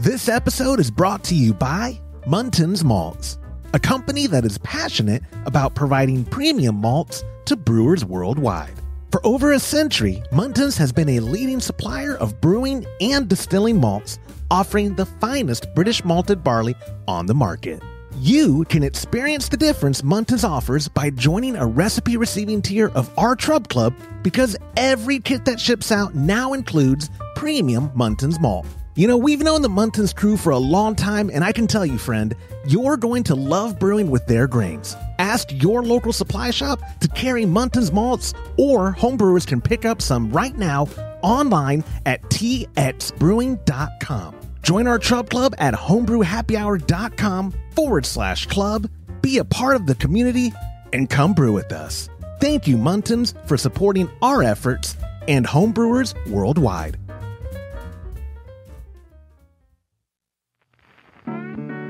This episode is brought to you by Muntins Malts, a company that is passionate about providing premium malts to brewers worldwide. For over a century, Muntins has been a leading supplier of brewing and distilling malts, offering the finest British malted barley on the market. You can experience the difference Muntins offers by joining a recipe receiving tier of our Trub Club, because every kit that ships out now includes premium Muntins malt. You know, we've known the Muntins crew for a long time, and I can tell you, friend, you're going to love brewing with their grains. Ask your local supply shop to carry Muntins malts, or homebrewers can pick up some right now online at txbrewing.com. Join our Trub Club at homebrewhappyhour.com/club. Be a part of the community and come brew with us. Thank you, Muntins, for supporting our efforts and homebrewers worldwide.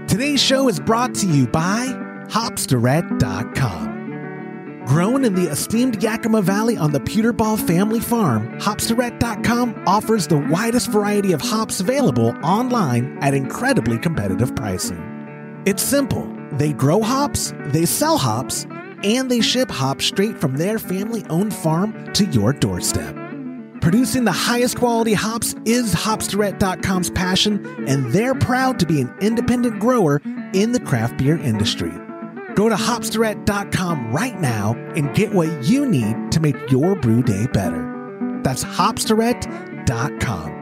Today's show is brought to you by Hopsterette.com. Grown in the esteemed Yakima Valley on the Pewterball family farm, Hopsterette.com offers the widest variety of hops available online at incredibly competitive pricing. It's simple. They grow hops, they sell hops, and they ship hops straight from their family-owned farm to your doorstep. Producing the highest quality hops is Hopsterette.com's passion, and they're proud to be an independent grower in the craft beer industry. Go to Hopsterette.com right now and get what you need to make your brew day better. That's Hopsterette.com.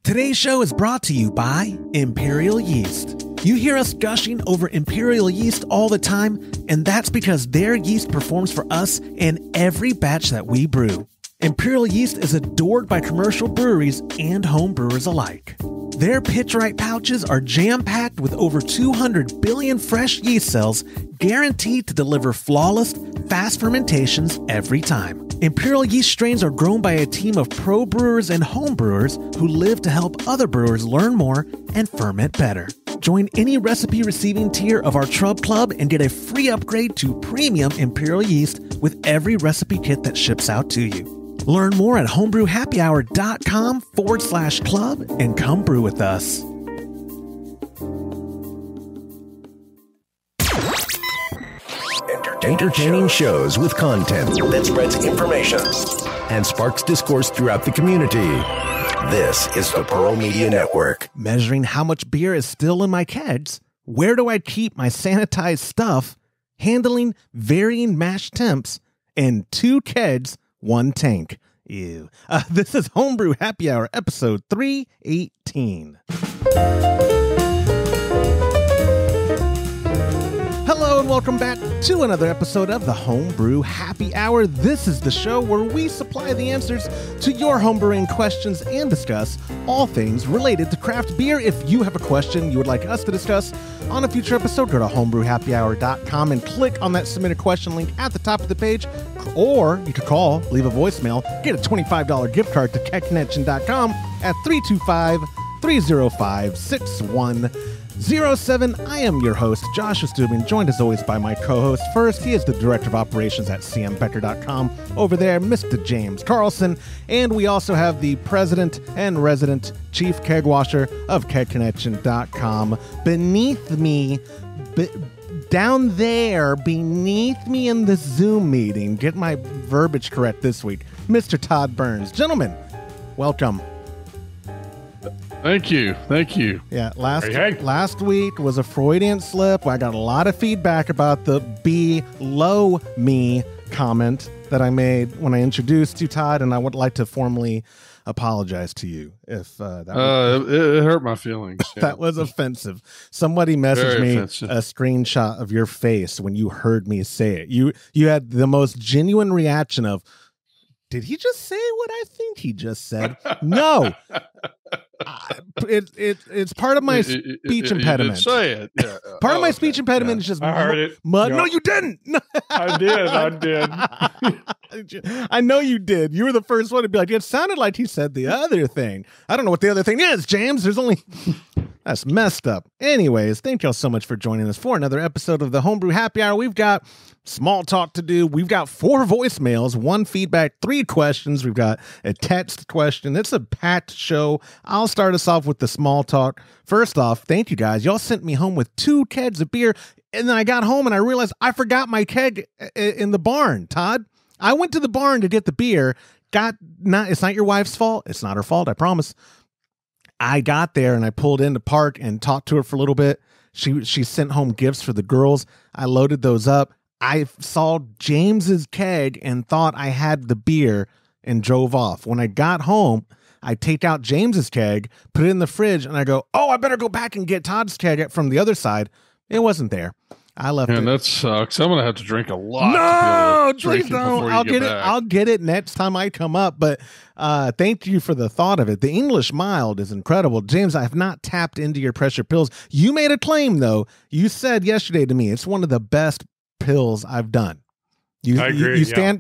Today's show is brought to you by Imperial Yeast. You hear us gushing over Imperial Yeast all the time, and that's because their yeast performs for us in every batch that we brew. Imperial Yeast is adored by commercial breweries and home brewers alike. Their pitch-right pouches are jam-packed with over 200 billion fresh yeast cells, guaranteed to deliver flawless, fast fermentations every time. Imperial Yeast strains are grown by a team of pro brewers and home brewers who live to help other brewers learn more and ferment better. Join any recipe receiving tier of our Trub Club and get a free upgrade to premium Imperial Yeast with every recipe kit that ships out to you. Learn more at homebrewhappyhour.com/club and come brew with us. Entertaining shows with content that spreads information and sparks discourse throughout the community. This is the Pearl Media Network. Measuring how much beer is still in my kegs, where do I keep my sanitized stuff, handling varying mash temps, and 2 kegs, 1 tank. Ew. This is Homebrew Happy Hour, episode 318. Hello and welcome back to another episode of the Homebrew Happy Hour. This is the show where we supply the answers to your homebrewing questions and discuss all things related to craft beer. If you have a question you would like us to discuss on a future episode, go to homebrewhappyhour.com and click on that submit a question link at the top of the page. Or you could call, leave a voicemail, get a $25 gift card to kegconnection.com at 325-305-6107. I am your host, Joshua Stubin, joined as always by my co-host. First, he is the Director of Operations at cmbecker.com. Over there, Mr. James Carlson. And we also have the President and Resident Chief Keg Washer of kegconnection.com. Beneath me, down there, beneath me in the Zoom meeting, get my verbiage correct this week, Mr. Todd Burns. Gentlemen, welcome. Thank you. Yeah, last week was a Freudian slip. I got a lot of feedback about the below me comment that I made when I introduced you, Todd, and I would like to formally apologize to you if it hurt my feelings. Yeah. That was offensive. Somebody messaged me a screenshot of your face when you heard me say it. You had the most genuine reaction of, did he just say what I think he just said? No. It's part of my speech impediment. Say it. Yeah. Part of my speech impediment is just I heard it. No, you didn't. I did. I know you did. You were the first one to be like, it sounded like he said the other thing. I don't know what the other thing is, James. There's only That's messed up. Anyways, thank y'all so much for joining us for another episode of the Homebrew Happy Hour. We've got small talk to do. We've got 4 voicemails, 1 feedback, 3 questions. We've got a text question. It's a packed show. I'll start us off with the small talk. First off, thank you guys. Y'all sent me home with 2 kegs of beer, and then I got home and I realized I forgot my keg in the barn, Todd. I went to the barn to get the beer. It's not your wife's fault. It's not her fault, I promise. I got there and I pulled into park and talked to her for a little bit. She sent home gifts for the girls. I loaded those up. I saw James's keg and thought I had the beer and drove off. When I got home, I take out James's keg, put it in the fridge, and I go, oh, I better go back and get Todd's keg from the other side. It wasn't there. I left it. And that sucks. I'm going to have to drink a lot. No, please don't. I'll get it next time I come up. But thank you for the thought of it. The English mild is incredible. James, I have not tapped into your pressure pills. You made a claim, though. You said yesterday to me, it's one of the best pills I've done. I agree. Yeah,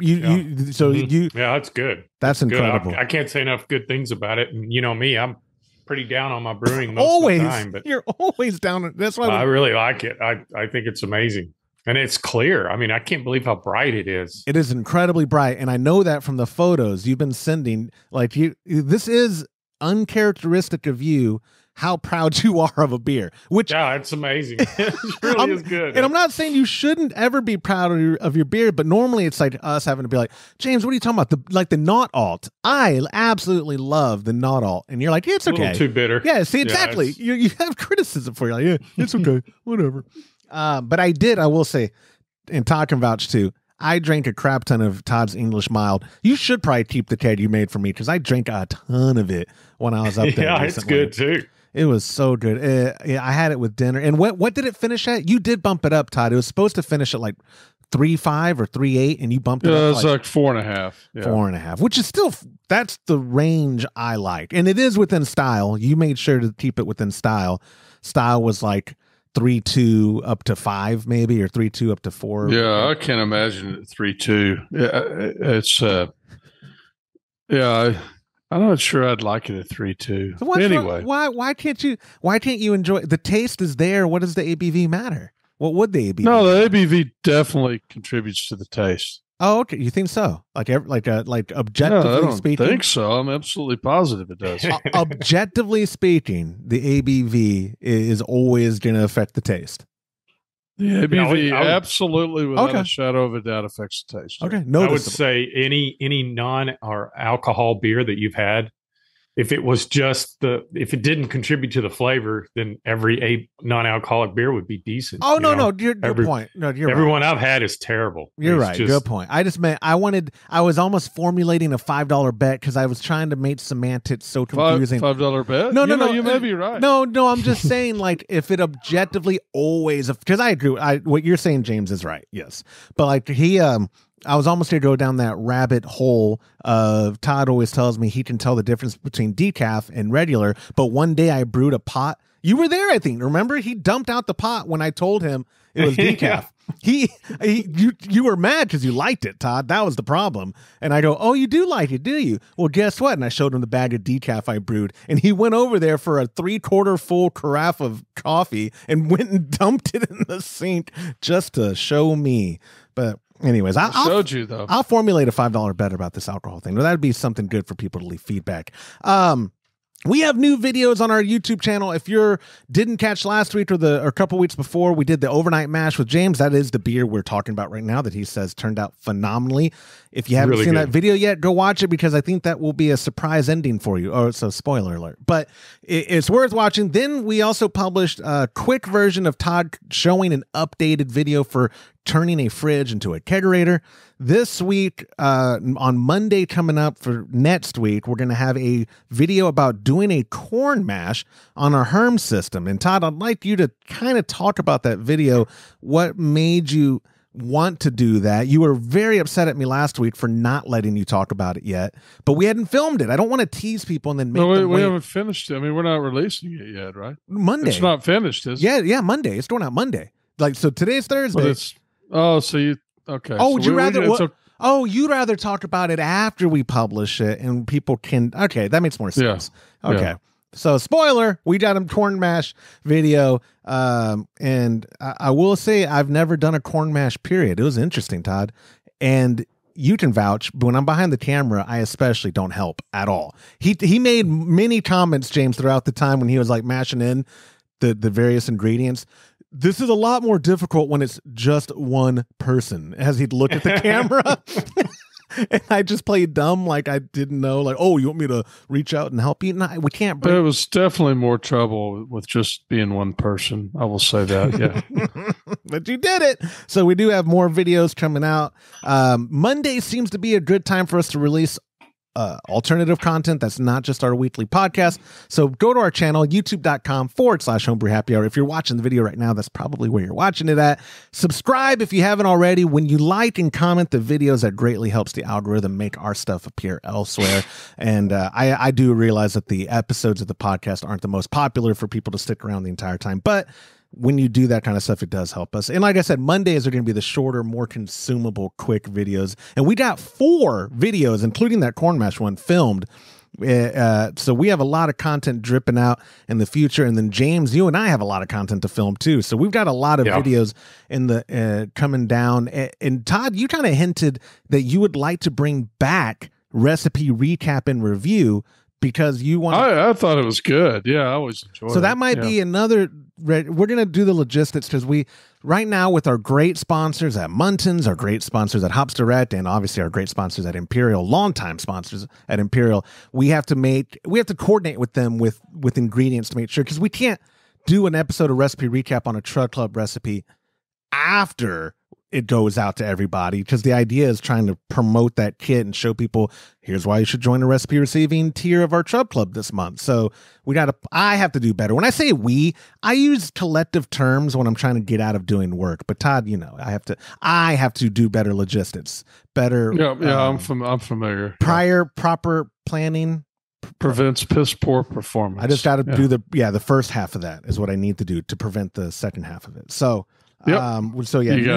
that's good. That's incredible. I can't say enough good things about it. And you know me, I'm pretty down on my brewing most of the time, but you're always down. That's why I really like it. I think it's amazing, and it's clear. I mean, I can't believe how bright it is. It is incredibly bright, and I know that from the photos you've been sending. Like this is uncharacteristic of you. How proud you are of a beer, which it's amazing. It really is good. And I'm not saying you shouldn't ever be proud of your beer, but normally it's like us having to be like, James, what are you talking about? The not alt. I absolutely love the not alt, and you're like, it's okay. A little too bitter. Yeah, see, exactly. You have criticism for you. Like, yeah, it's okay, whatever. But I will say, and Todd can vouch too. I drank a crap ton of Todd's English mild. You should probably keep the keg you made for me because I drank a ton of it when I was up there. Yeah, recently. It's good too. It was so good. I had it with dinner. And what did it finish at? You did bump it up, Todd. It was supposed to finish at like 3.5 or 3.8, and you bumped it up. Yeah, it's like 4.5. Yeah. 4.5, which is still, that's the range I like. And it is within style. You made sure to keep it within style. Style was like 3.2 up to 5 maybe, or 3.2 up to 4. Yeah, I can't imagine it 3.2. Yeah, I'm not sure I'd like it at 3.2. So anyway, why can't you enjoy the taste? Is there? What does the ABV matter? What would the ABV? No, the ABV definitely contributes to the taste. Oh, okay. You think so? Like objectively I don't speaking, think so. I'm absolutely positive it does. Objectively speaking, the ABV is always going to affect the taste. The ABV absolutely, without a shadow of a doubt, affects the taste. Okay, I would say any non or alcohol beer that you've had, if it was just if it didn't contribute to the flavor, then every non-alcoholic beer would be decent. Oh no, your point. No, you're everyone right. I've had is terrible. You're right. Good point. I just meant I was almost formulating a $5 bet because I was trying to make semantics so confusing. $5 bet? No, you may be right. No, I'm just saying like if it objectively always, because I agree. What you're saying, James, is right. Yes, but like I was almost going to go down that rabbit hole of Todd always tells me he can tell the difference between decaf and regular. But one day I brewed a pot. You were there, I think. Remember? He dumped out the pot when I told him it was decaf. You were mad because you liked it, Todd. That was the problem. And I go, oh, you do like it, do you? Well, guess what? And I showed him the bag of decaf I brewed. And he went over there for a 3/4 full carafe of coffee and went and dumped it in the sink just to show me. But anyways, I showed you though. I'll formulate a $5 bet about this alcohol thing. That'd be something good for people to leave feedback. We have new videos on our YouTube channel. If you didn't catch last week or a couple weeks before, we did the overnight mash with James. That is the beer we're talking about right now that he says turned out phenomenally. If you haven't seen that video yet, go watch it because I think that will be a surprise ending for you. Oh, so spoiler alert. But it's worth watching. Then we also published a quick version of Todd showing an updated video for turning a fridge into a kegerator. This week, on Monday coming up for next week, we're going to have a video about doing a corn mash on our Herm system. And Todd, I'd like you to kind of talk about that video. What made you want to do that? You were very upset at me last week for not letting you talk about it yet, but we hadn't filmed it. I don't want to tease people and then make them we wait. haven't finished it. I mean, we're not releasing it yet, right? Monday. It's not finished, is it? Yeah, Monday. It's going out Monday. Like, so today's Thursday. But it's, so you, okay. Oh, so you'd rather talk about it after we publish it and people can, okay, that makes more sense. Yeah. Okay. Yeah. So spoiler, we got a corn mash video. And I will say I've never done a corn mash period. It was interesting, Todd. And you can vouch, but when I'm behind the camera, I especially don't help at all. He made many comments, James, throughout the time when he was like mashing in the various ingredients. This is a lot more difficult when it's just one person, as he'd look at the camera. And I just played dumb, like I didn't know, like, oh, you want me to reach out and help you? No, we can't. But it was definitely more trouble with just being one person. I will say that, yeah. But you did it. So we do have more videos coming out. Monday seems to be a good time for us to release alternative content that's not just our weekly podcast. So go to our channel, youtube.com/homebrew happy hour. If you're watching the video right now, that's probably where you're watching it at. Subscribe if you haven't already. When you like and comment the videos, that greatly helps the algorithm make our stuff appear elsewhere. And I do realize that the episodes of the podcast aren't the most popular for people to stick around the entire time, but when you do that kind of stuff, it does help us. And like I said, Mondays are going to be the shorter, more consumable, quick videos. And we got 4 videos, including that corn mash one, filmed. So we have a lot of content dripping out in the future. And then James, you and I have a lot of content to film too. So we've got a lot of videos in the coming down. And Todd, you kind of hinted that you would like to bring back recipe recap and review because you want. I thought it was good. Yeah, I always enjoyed it. So that might be another. We're going to do the logistics because we right now with our great sponsors at Muntins, our great sponsors at Hops Direct, and obviously our great sponsors at Imperial, longtime sponsors at Imperial, we have to coordinate with them with ingredients to make sure, because we can't do an episode of Recipe Recap on a Truck Club recipe after it goes out to everybody, because the idea is trying to promote that kit and show people, here's why you should join the recipe receiving tier of our Chub Club this month. So I have to do better. When I say I use collective terms when I'm trying to get out of doing work. But Todd, I have to do better logistics, better. Yeah, I'm familiar. Proper planning prevents piss poor performance. I just got to do the first half of that is what I need to do to prevent the second half of it. So. You got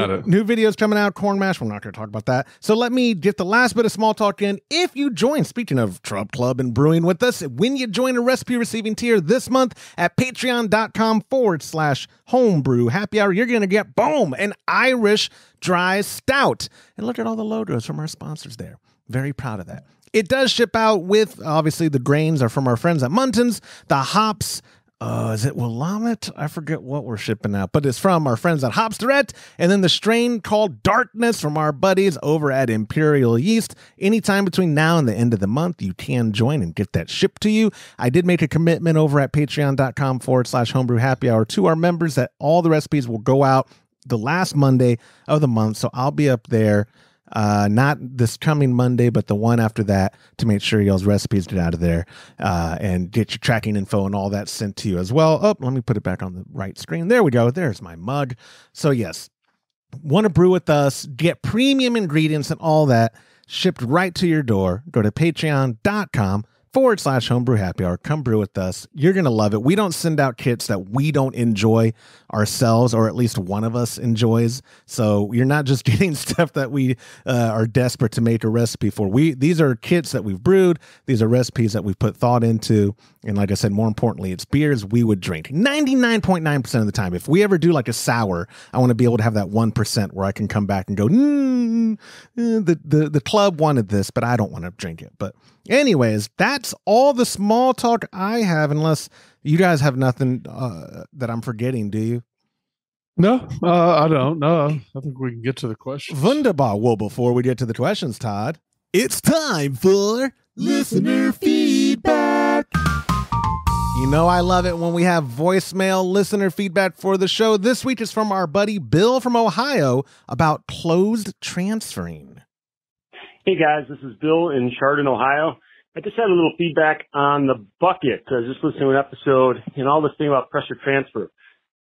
it. New videos coming out, corn mash. We're not going to talk about that. So let me get the last bit of small talk in. If you join, speaking of Trub Club and brewing with us, when you join a recipe receiving tier this month at patreon.com/homebrew happy hour, you're going to get, boom, an Irish dry stout. And look at all the logos from our sponsors there. Very proud of that. It does ship out with, obviously, the grains are from our friends at Muntins. The hops, is it Willamette? I forget what we're shipping out, but it's from our friends at Hops Direct. And then the strain called Darkness from our buddies over at Imperial Yeast. Anytime between now and the end of the month, you can join and get that shipped to you. I did make a commitment over at patreon.com/homebrew happy hour to our members that all the recipes will go out the last Monday of the month. So I'll be up there. Not this coming Monday, but the one after that, to make sure y'all's recipes get out of there and get your tracking info and all that sent to you as well. Oh, let me put it back on the right screen. There we go. There's my mug. So yes, want to brew with us, get premium ingredients and all that shipped right to your door. Go to patreon.com/homebrew happy hour. Come brew with us. You're going to love it. We don't send out kits that we don't enjoy ourselves, or at least one of us enjoys. So you're not just getting stuff that we are desperate to make a recipe for. These are kits that we've brewed. These are recipes that we've put thought into. And like I said, more importantly, it's beers we would drink 99.9% of the time. If we ever do like a sour, I want to be able to have that 1% where I can come back and go, the club wanted this, but I don't want to drink it. But anyways, that's all the small talk I have, unless you guys have nothing that I'm forgetting, do you? No, I don't. No, I think we can get to the questions. Wunderbar. Well, before we get to the questions, Todd, it's time for listener feedback. You know I love it when we have voicemail listener feedback for the show. This week is from our buddy Bill from Ohio about closed transferring. Hey guys, this is Bill in Chardon, Ohio. I just had a little feedback on the bucket. I was just listening to an episode and all this thing about pressure transfer.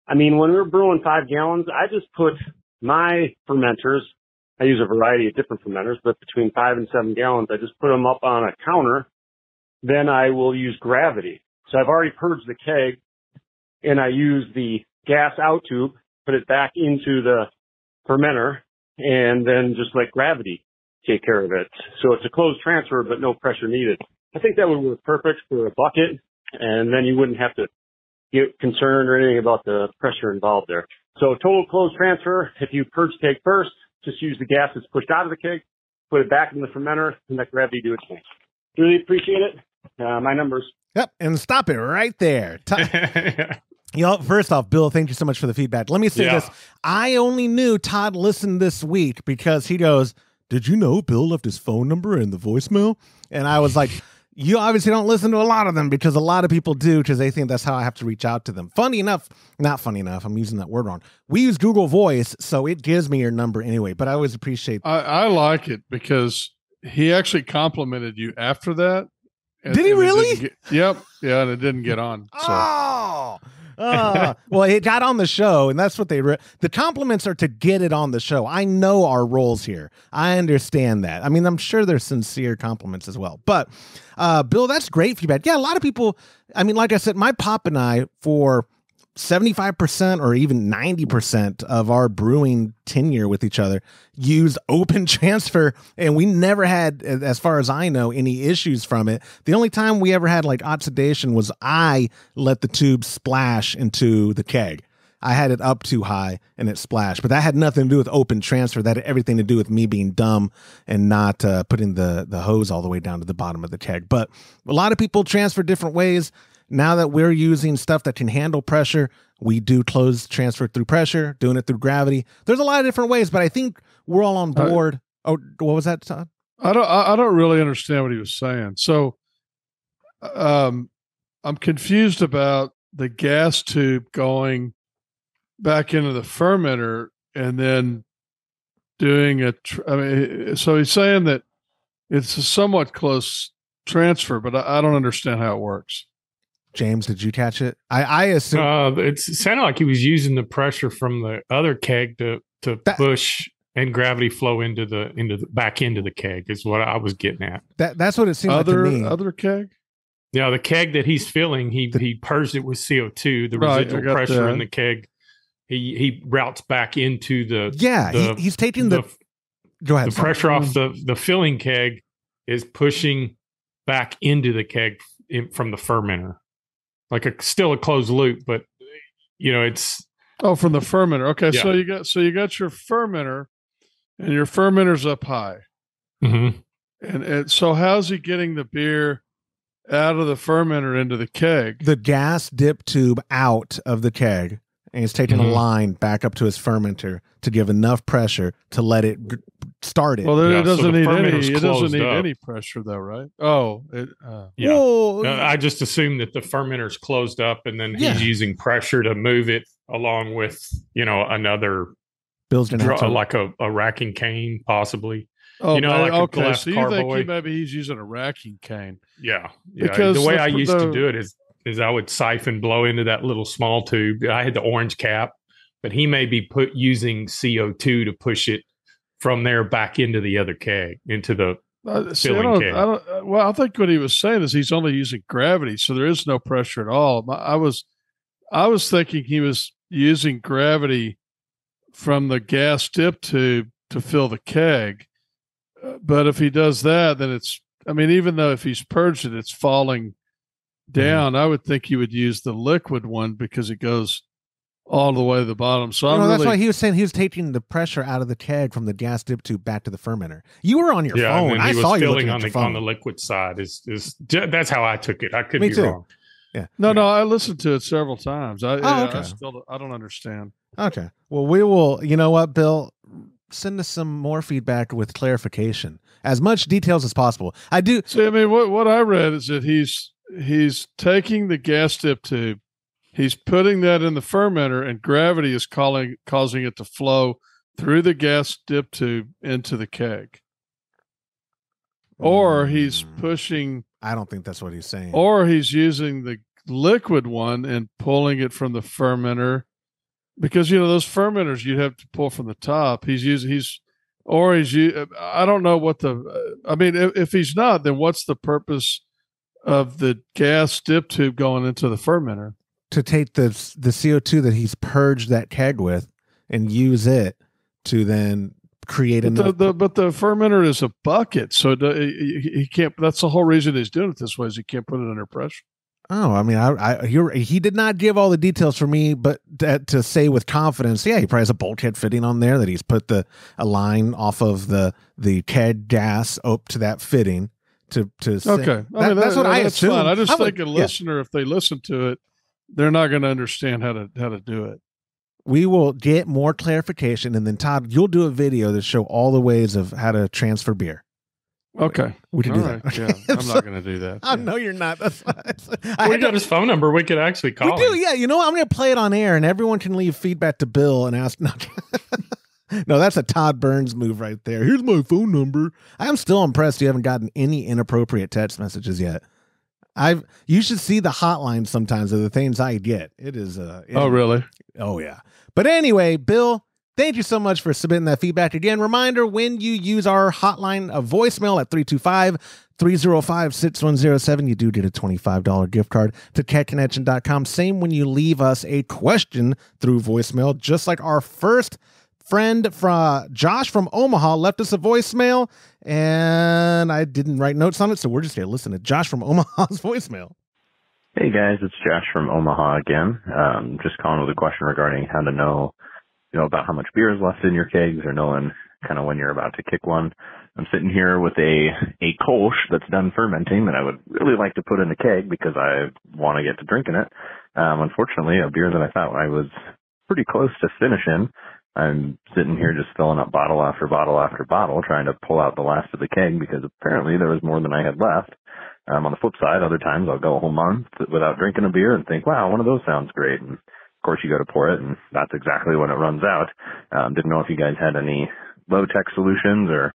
I mean, when we're brewing 5 gallons, I just put my fermenters, I use a variety of different fermenters, but between 5 and 7 gallons, I just put them up on a counter. Then I will use gravity. So I've already purged the keg, and I use the gas out tube, put it back into the fermenter, and then just let gravity take care of it. So it's a closed transfer, but no pressure needed. I think that would work perfect for a bucket. and then you wouldn't have to get concerned or anything about the pressure involved there. So total closed transfer, if you purge the keg first, just use the gas that's pushed out of the keg, put it back in the fermenter, and let gravity do its thing. Really appreciate it. My numbers. Yep, and stop it right there. First off, Bill, thank you so much for the feedback. Let me say this. I only knew Todd listened this week because he goes, "Did you know Bill left his phone number in the voicemail?" And I was like, you obviously don't listen to a lot of them, because a lot of people do, because they think that's how I have to reach out to them. Not funny enough, I'm using that word wrong. We use Google Voice, so it gives me your number anyway, but I always appreciate I like it because he actually complimented you after that. Did he really? Yep. Yeah, and it didn't get on. So. Well, it got on the show, and that's what the compliments are to get it on the show. I know our roles here. I understand that. I mean, I'm sure there's sincere compliments as well. But Bill, that's great feedback. Yeah, a lot of people, I mean, like I said, my pop and I, for 75% or even 90% of our brewing tenure with each other, used open transfer, and we never had, as far as I know, any issues from it. The only time we ever had like oxidation was I let the tube splash into the keg. I had it up too high and it splashed, but that had nothing to do with open transfer. That had everything to do with me being dumb and not putting the hose all the way down to the bottom of the keg. But a lot of people transfer different ways. Now that we're using stuff that can handle pressure, we do closed transfer through pressure, doing it through gravity. There's a lot of different ways, but I think we're all on board. What was that, Todd? I don't really understand what he was saying. So, I'm confused about the gas tube going back into the fermenter and then doing so he's saying that it's a somewhat close transfer, but I don't understand how it works. James, did you catch it? I assume it sounded like he was using the pressure from the other keg to push and gravity flow into the back into the keg is what I was getting at. That's what it seemed like to me. Other keg? Yeah, the keg that he's filling, he purged it with CO2. The residual pressure in the keg, he routes back into the he's taking the go ahead. The pressure off the filling keg is pushing back into the keg from the fermenter. Like still a closed loop, but it's from the fermenter. Okay, yeah. so you got your fermenter, and your fermenter's up high. Mm-hmm. And so how's he getting the beer out of the fermenter into the keg? The gas dip tube out of the keg, and he's taking a line back up to his fermenter to give enough pressure to let it start it. Well, it doesn't need any pressure though, right? Yeah. Whoa. I just assumed that the fermenter's closed up, and then he's using pressure to move it along with another like a racking cane, possibly. Oh, like okay. A glass so you carboy. think maybe he's using a racking cane? Yeah. Because the way I used to do it is I would siphon blow into that little small tube. I had the orange cap, but he may be using CO2 to push it from there back into the other keg, into the filling keg. I think what he was saying is he's only using gravity, so there is no pressure at all. I was thinking he was using gravity from the gas dip tube to fill the keg. But if he does that, then even though if he's purged it, it's falling down. I would think he would use the liquid one because it goes all the way to the bottom. So that's why he was saying he was taking the pressure out of the keg from the gas dip tube back to the fermenter. You were on your phone. I saw you looking at your phone. On the liquid side. That's how I took it. I could be wrong. Yeah. No, I listened to it several times. Okay. I don't understand. Okay. Well, we will. You know what, Bill? Send us some more feedback with clarification, as much details as possible. I do. See, what I read is that he's taking the gas dip tube, he's putting that in the fermenter, and gravity is causing it to flow through the gas dip tube into the keg. Or he's pushing. I don't think that's what he's saying. Or he's using the liquid one and pulling it from the fermenter. Because those fermenters you'd have to pull from the top. I don't know what if he's not, then what's the purpose of the gas dip tube going into the fermenter? To take the CO2 that he's purged that keg with and use it to then create enough. But the fermenter is a bucket, so he can't. That's the whole reason he's doing it this way, is he can't put it under pressure. Oh, I mean, he did not give all the details for me, but to say with confidence, yeah, he probably has a bulkhead fitting on there that he's put a line off of the keg gas up to that fitting to Okay. That's what I assume. Fine. I just think a listener, if they listen to it, they're not going to understand how to do it. We will get more clarification, and then Todd, you'll do a video that show all the ways of how to transfer beer. Okay. We can do right. that. Yeah. I'm not going to do that. I know you're not. That's we got his phone number. We could actually call him. him. Yeah. You know what? I'm going to play it on air, and everyone can leave feedback to Bill and ask. No, that's a Todd Burns move right there. Here's my phone number. I'm still impressed you haven't gotten any inappropriate text messages yet. You should see the hotline sometimes of the things I get. It is. Oh, really? Oh, yeah. But anyway, Bill, thank you so much for submitting that feedback. Again, reminder, when you use our hotline of voicemail at 325-305-6107, you do get a $25 gift card to catconnection.com. Same when you leave us a question through voicemail, just like our first friend from Josh from Omaha left us a voicemail, and I didn't write notes on it, so we're just going to listen to Josh from Omaha's voicemail. Hey guys, it's Josh from Omaha again. Just calling with a question regarding how to know, about how much beer is left in your kegs, or knowing kind of when you're about to kick one. I'm sitting here with a Kolsch that's done fermenting that I would really like to put in a keg because I want to get to drinking it. Unfortunately, a beer that I thought I was pretty close to finishing, I'm sitting here just filling up bottle after bottle after bottle, trying to pull out the last of the keg because apparently there was more than I had left. On the flip side, other times I'll go a whole month without drinking a beer and think, wow, one of those sounds great. And of course you go to pour it and that's exactly when it runs out. Didn't know if you guys had any low-tech solutions or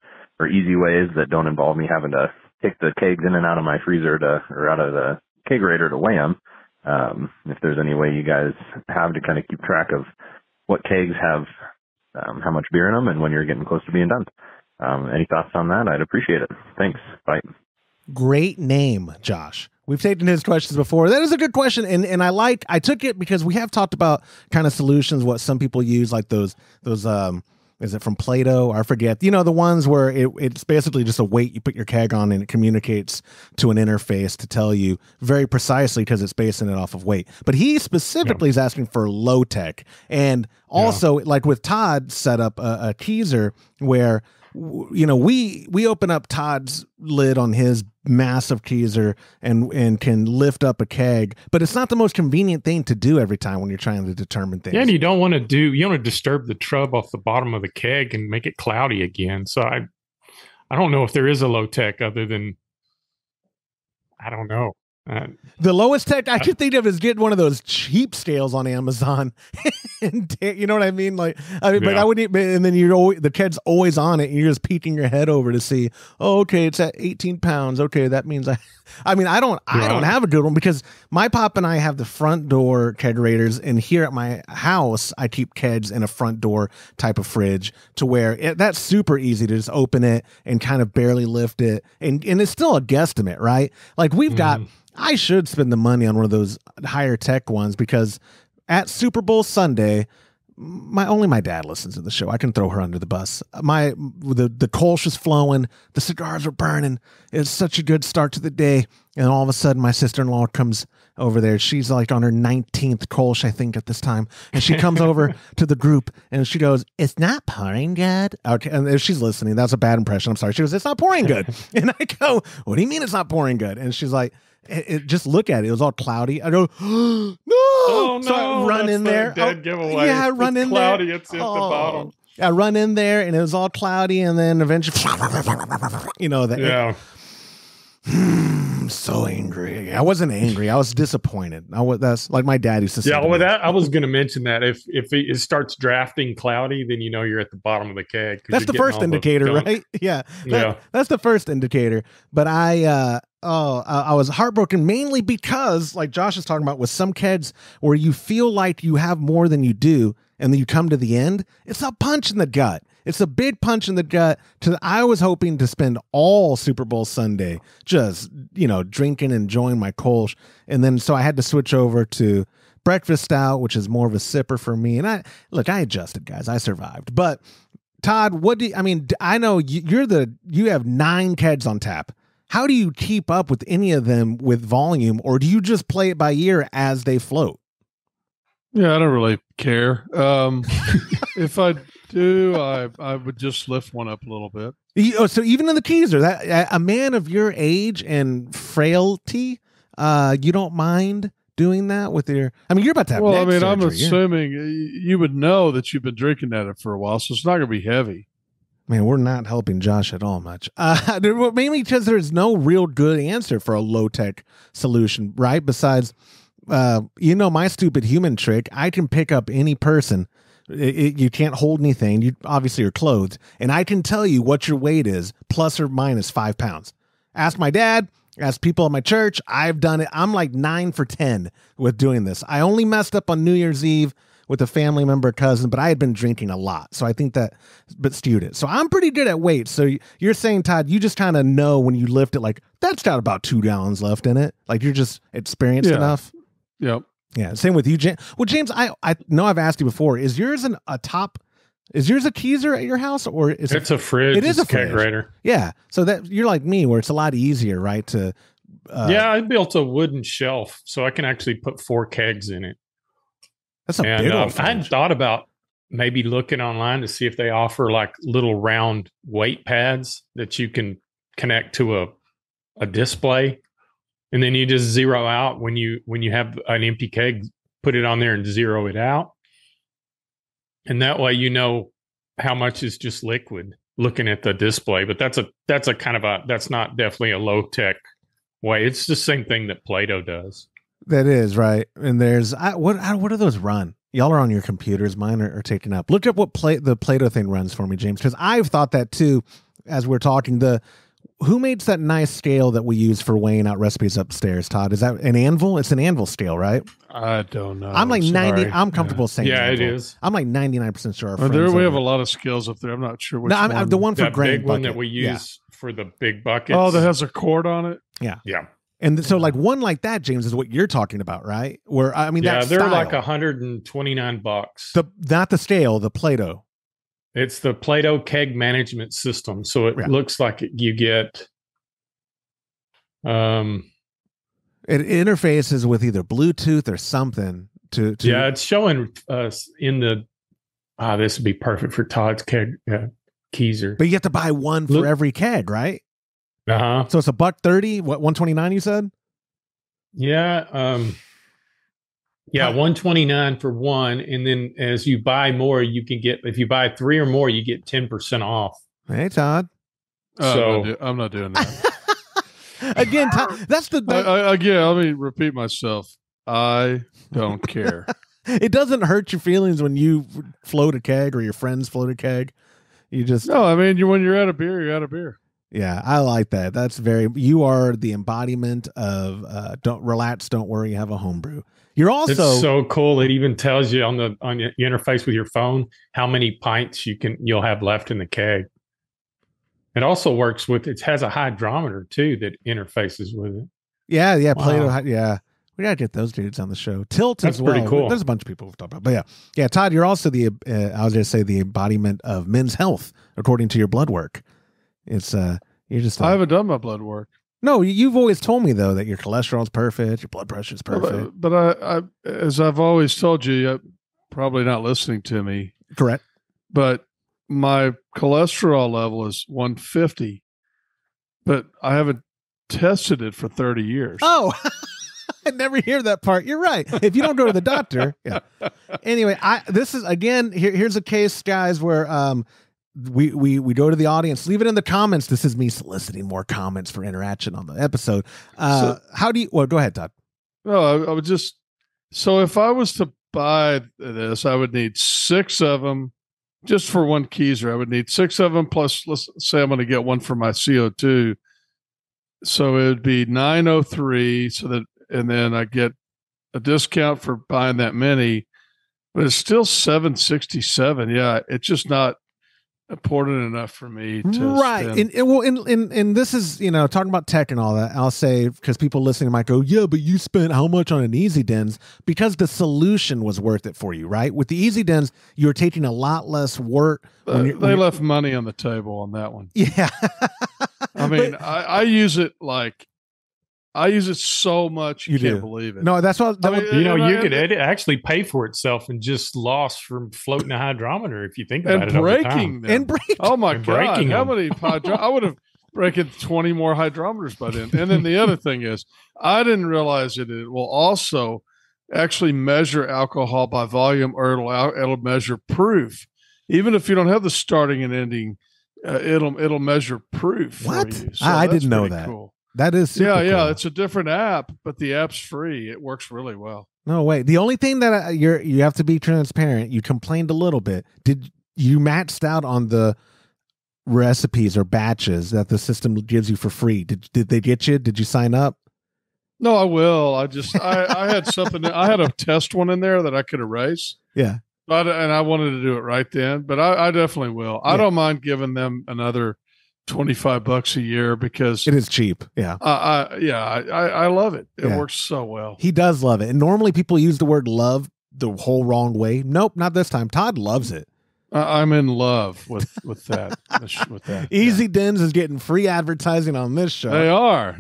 easy ways that don't involve me having to take the kegs in and out of my freezer or out of the kegerator to weigh them. If there's any way you guys have to kind of keep track of what kegs have how much beer in them and when you're getting close to being done. Any thoughts on that? I'd appreciate it. Thanks. Bye. Great name, Josh. We've taken his questions before. That is a good question. And I took it because we have talked about kind of solutions, what some people use, like those, is it from Play-Doh? I forget. The ones where it's basically just a weight you put your keg on and it communicates to an interface to tell you very precisely because it's basing it off of weight. But he specifically is asking for low tech. And also, like with Todd set up a teaser where, we open up Todd's lid on his massive keezer and can lift up a keg, but it's not the most convenient thing to do every time when you're trying to determine things. Yeah, and you don't want to disturb the trub off the bottom of the keg and make it cloudy again. So I don't know if there is a low tech other than, I don't know. The lowest tech I could think of is getting one of those cheap scales on Amazon. And you know what I mean? But I wouldn't, and then the keg's always on it and you're just peeking your head over to see, oh, okay, it's at 18 pounds. Okay. That means I don't have a good one because my pop and I have the front door kegerators, and here at my house, I keep kegs in a front door type of fridge to where that's super easy to just open it and kind of barely lift it. And it's still a guesstimate, right? Like I should spend the money on one of those higher tech ones because at Super Bowl Sunday, my dad listens to the show. I can throw her under the bus. The Kolsch was flowing, the cigars were burning. It was such a good start to the day, and all of a sudden, my sister-in-law comes over there. She's like on her 19th Kolsch, I think, at this time, and she comes over to the group and she goes, "It's not pouring good." Okay, and if she's listening, that's a bad impression. I'm sorry. She goes, "It's not pouring good," and I go, "What do you mean it's not pouring good?" And she's like, just look at it. It was all cloudy. I go, no. Oh, no. So I run in there. Dead giveaway. Yeah, I run in cloudy, there. It's at the bottom. I run in there and it was all cloudy. And then eventually, I'm so angry. I wasn't angry. I was disappointed. That's like my dad used to say. Yeah, well, I was going to mention that if it starts drafting cloudy, then you're at the bottom of the keg. That's the first indicator, right? Yeah. That's the first indicator. But I was heartbroken mainly because, like Josh is talking about, with some kegs where you feel like you have more than you do, and then you come to the end, it's a punch in the gut. It's a big punch in the gut. I was hoping to spend all Super Bowl Sunday just, drinking and enjoying my Kolsch. And then so I had to switch over to breakfast stout, which is more of a sipper for me. And I adjusted, guys. I survived. But Todd, I know you have 9 kegs on tap. how do you keep up with any of them with volume, or do you just play it by ear as they float? Yeah, I don't really care. If I do, I would just lift one up a little bit. So even in the teaser, that a man of your age and frailty, you don't mind doing that with your. I mean, you're about to have. Well, neck surgery, I'm assuming you would know that you've been drinking that for a while, so it's not going to be heavy. Man, we're not helping Josh at all much. Mainly because there's no real good answer for a low tech solution, right? Besides, my stupid human trick. I can pick up any person. You can't hold anything. You obviously are clothed, and I can tell you what your weight is, plus or minus 5 pounds. Ask my dad. Ask people at my church. I've done it. I'm like 9 for 10 with doing this. I only messed up on New Year's Eve with a family member, cousin, but I had been drinking a lot, so I think that but skewed it. So I'm pretty good at weight. So you're saying, Todd, you just kind of know when you lift it, like that's got about 2 gallons left in it. Like you're just experienced enough. Yep. Yeah. Same with you, James. Well, James, I know I've asked you before. Is yours a top? Is yours a keezer at your house, or is it's a fridge? It is a kegerator. Yeah. So that you're like me, where it's a lot easier, right? To I built a wooden shelf, so I can actually put 4 kegs in it. That's a big old fridge. I had thought about maybe looking online to see if they offer like little round weight pads that you can connect to a display. And then you just zero out when you have an empty keg, put it on there and zero it out. And that way, how much is just liquid looking at the display. But that's not definitely a low tech way. It's the same thing that Play-Doh does. That is right. And there's what do those run? Y'all are on your computers. Mine are taken up. Look up what the Play-Doh thing runs for me, James, because I've thought that too as we're talking. Who makes that nice scale that we use for weighing out recipes upstairs, Todd? Is that an Anvil? It's an Anvil scale, right? I don't know. I'm like 90. I'm comfortable saying Anvil. It is. I'm like 99% sure. We have a lot of scales up there. I'm not sure which one. I'm the one for that grain big one that we use for the big buckets. Oh, that has a cord on it? Yeah. Yeah. And so like one like that, James, is what you're talking about, right? Where, they're style. like $129. Not the scale, the Play-Doh. It's the Play-Doh keg management system. So it looks like you get... it interfaces with either Bluetooth or something to it's showing us in the this would be perfect for Todd's keg keezer. But you have to buy one for every keg, right? So it's $130. What, $129 you said? Yeah. $129 for one, and then as you buy more, you can get, if you buy 3 or more, you get 10% off. Hey, Todd. So I'm not doing that. Again, that's again, let me repeat myself. I don't care. It doesn't hurt your feelings when you float a keg or your friends float a keg. You just when you're out of beer, you're out of beer. Yeah, I like that. You are the embodiment of don't relax, don't worry, have a homebrew. You're also it's so cool. It even tells you on your interface with your phone how many pints you'll have left in the keg. It also works it has a hydrometer too that interfaces with it. Yeah, wow. Play-Doh, yeah. We gotta get those dudes on the show. Tilt as well. Pretty cool. There's a bunch of people we've talked about, but yeah. Todd, you're also the embodiment of men's health according to your blood work. It's you're just. I haven't done my blood work. No, you've always told me though that your cholesterol's perfect, your blood pressure's perfect. But I as I've always told you, you're probably not listening to me. Correct. But my cholesterol level is 150, but I haven't tested it for 30 years. Oh, I never hear that part. You're right. If you don't go to the doctor, yeah. Anyway, this is again. Here's a case, guys, where we go to the audience. Leave it in the comments. This is me soliciting more comments for interaction on the episode. How do you? Well, go ahead, Todd. No, I would just. So if I was to buy this, I would need 6 of them. Just for one keezer, I would need 6 of them. Plus, let's say I'm going to get one for my CO2. So it would be 903. And then I get a discount for buying that many, but it's still 767. Yeah, it's just not important enough for me to right. And this is, talking about tech and all that. I'll say, because people listening might go, yeah, but you spent how much on an Easy Dens? Because the solution was worth it for you, right? With the Easy Dens, you're taking a lot less work. They left money on the table on that one. Yeah. I mean, I use it so much you can't believe it. No, that's what you could actually pay for itself and just loss from floating a hydrometer if you think about it. Breaking them. And breaking. Oh my God! How many? I would have broken 20 more hydrometers by then. And then the other thing is, I didn't realize that it will also actually measure alcohol by volume, or it'll measure proof. Even if you don't have the starting and ending, it'll measure proof. What? For you. So I didn't know that. Cool. That is super cool. It's a different app, but the app's free. It works really well. No way. The only thing that you have to be transparent. You complained a little bit. Did you matched out on the recipes or batches that the system gives you for free? Did they get you? Did you sign up? No, I will. I had something. I had a test one in there that I could erase. Yeah. And I wanted to do it right then, but I definitely will. I don't mind giving them another $25 a year because it is cheap. Yeah. I love it. It works so well. He does love it. And normally people use the word love the whole wrong way. Nope, not this time. Todd loves it. I'm in love with that. with that. Easy Dens is getting free advertising on this show. They are.